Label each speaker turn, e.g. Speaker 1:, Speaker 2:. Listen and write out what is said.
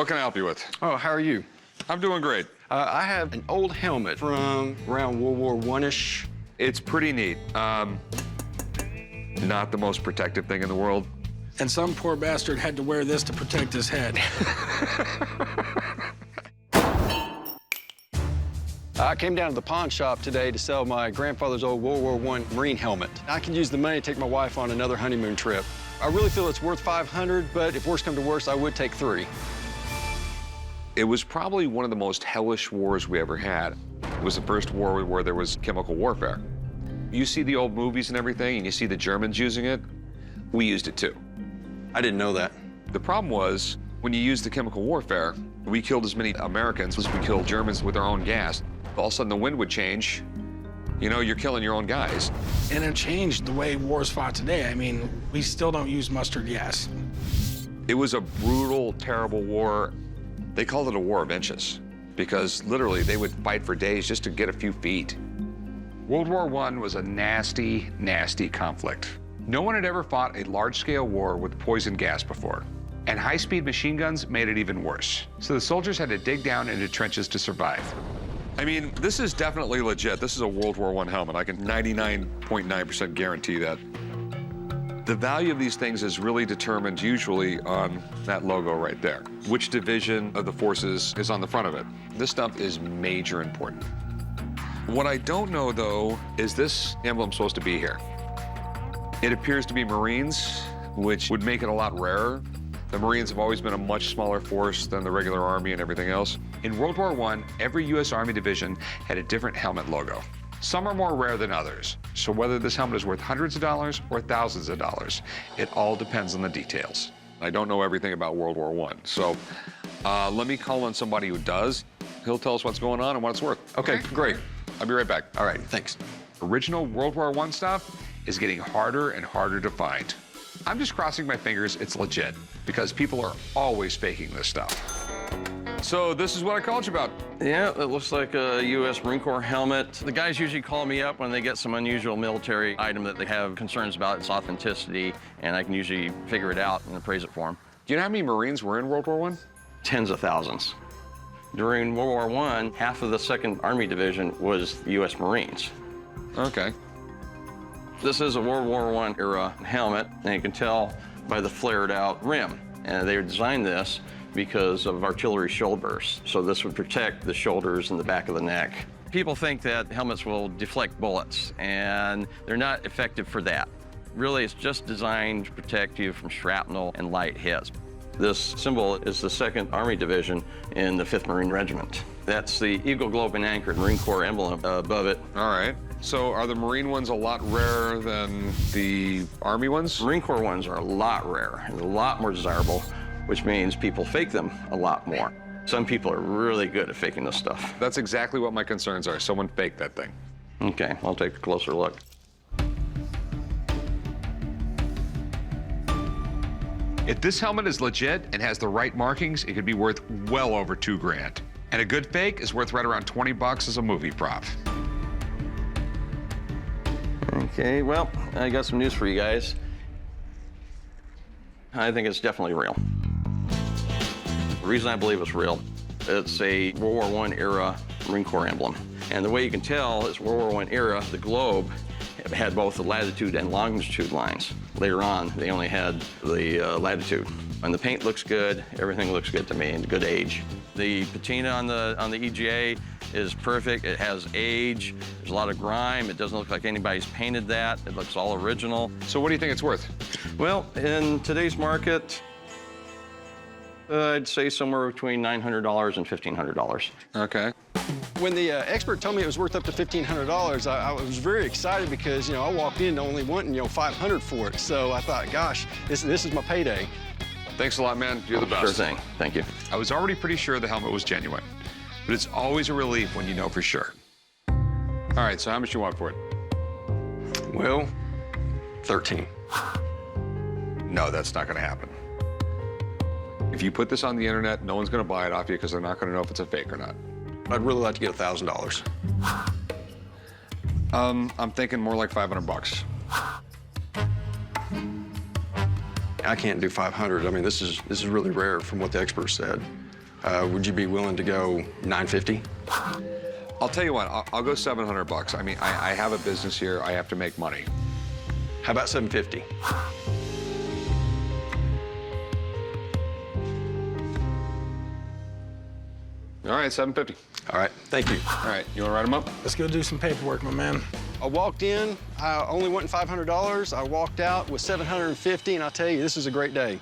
Speaker 1: What can I help you with?
Speaker 2: Oh, how are you?
Speaker 1: I'm doing great.
Speaker 2: I have an old helmet from around World War I-ish.
Speaker 1: It's pretty neat. Not the most protective thing in the world.
Speaker 3: And some poor bastard had to wear this to protect his head.
Speaker 2: I came down to the pawn shop today to sell my grandfather's old World War I Marine helmet. I could use the money to take my wife on another honeymoon trip. I really feel it's worth $500, but if worse come to worse, I would take 3.
Speaker 1: It was probably one of the most hellish wars we ever had. It was the first war where there was chemical warfare. You see the old movies and everything, and you see the Germans using it. We used it too.
Speaker 2: I didn't know that.
Speaker 1: The problem was, when you used the chemical warfare, we killed as many Americans as we killed Germans with our own gas. All of a sudden, the wind would change. You know, you're killing your own guys.
Speaker 3: And it changed the way war's fought today. I mean, we still don't use mustard gas.
Speaker 1: It was a brutal, terrible war. They called it a war of inches because literally they would fight for days just to get a few feet. World War I was a nasty, nasty conflict. No one had ever fought a large-scale war with poison gas before. And high-speed machine guns made it even worse. So the soldiers had to dig down into trenches to survive. I mean, this is definitely legit. This is a World War I helmet. I can 99.9% guarantee that. The value of these things is really determined usually on that logo right there. Which division of the forces is on the front of it. This stuff is major important. What I don't know, though, is this emblem supposed to be here? It appears to be Marines, which would make it a lot rarer. The Marines have always been a much smaller force than the regular Army and everything else. In World War I, every U.S. Army division had a different helmet logo. Some are more rare than others, so whether this helmet is worth hundreds of dollars or thousands of dollars, it all depends on the details. I don't know everything about World War I, so let me call on somebody who does. He'll tell us what's going on and what it's worth.
Speaker 2: Okay, great.
Speaker 1: I'll be right back.
Speaker 2: All right, thanks.
Speaker 1: Original World War I stuff is getting harder and harder to find. I'm just crossing my fingers it's legit, because people are always faking this stuff. So this is what I called you about.
Speaker 4: Yeah, it looks like a U.S. Marine Corps helmet. The guys usually call me up when they get some unusual military item that they have concerns about its authenticity, and I can usually figure it out and appraise it for them.
Speaker 1: Do you know how many Marines were in World War I?
Speaker 4: Tens of thousands. During World War I, half of the 2nd Army Division was U.S. Marines.
Speaker 1: Okay.
Speaker 4: This is a World War I era helmet, and you can tell by the flared out rim. And they designed this because of artillery shell bursts. So this would protect the shoulders and the back of the neck. People think that helmets will deflect bullets, and they're not effective for that. Really, it's just designed to protect you from shrapnel and light hits. This symbol is the 2nd Army Division in the 5th Marine Regiment. That's the Eagle Globe and Anchor Marine Corps emblem above it.
Speaker 1: All right. So are the Marine ones a lot rarer than the Army ones?
Speaker 4: Marine Corps ones are a lot rarer and a lot more desirable, which means people fake them a lot more. Some people are really good at faking this stuff.
Speaker 1: That's exactly what my concerns are. Someone faked that thing.
Speaker 4: Okay, I'll take a closer look.
Speaker 1: If this helmet is legit and has the right markings, it could be worth well over $2 grand. And a good fake is worth right around 20 bucks as a movie prop.
Speaker 4: Okay, well, I got some news for you guys. I think it's definitely real. The reason I believe it's real, it's a World War I era Marine Corps emblem. And the way you can tell is World War I era, the globe had both the latitude and longitude lines. Later on, they only had the latitude. And the paint looks good, everything looks good to me, and good age. The patina on the EGA is perfect. It has age, there's a lot of grime. It doesn't look like anybody's painted that. It looks all original.
Speaker 1: So what do you think it's worth?
Speaker 4: Well, in today's market, I'd say somewhere between $900 and $1,500.
Speaker 1: Okay.
Speaker 2: When the expert told me it was worth up to $1,500, I was very excited because, you know, I walked in only wanting, $500 for it. So I thought, gosh, this is my payday.
Speaker 1: Thanks a lot, man. You're the best.
Speaker 4: Sure thing. Thank you.
Speaker 1: I was already pretty sure the helmet was genuine, but it's always a relief when you know for sure. All right, so how much you want for it?
Speaker 2: Well, 13.
Speaker 1: No, that's not going to happen. If you put this on the internet, no one's going to buy it off you because they're not going to know if it's a fake or not.
Speaker 2: I'd really like to get $1,000.
Speaker 1: I'm thinking more like 500 bucks.
Speaker 2: I can't do 500. I mean, this is really rare from what the experts said. Would you be willing to go 950?
Speaker 1: I'll tell you what, I'll go 700 bucks. I mean, I have a business here. I have to make money.
Speaker 2: How about 750?
Speaker 1: All right, 750.
Speaker 2: All right, thank you.
Speaker 1: All right, you want to write them up?
Speaker 3: Let's go do some paperwork, my man.
Speaker 2: I walked in, I only wanted $500. I walked out with $750, and I'll tell you, this is a great day.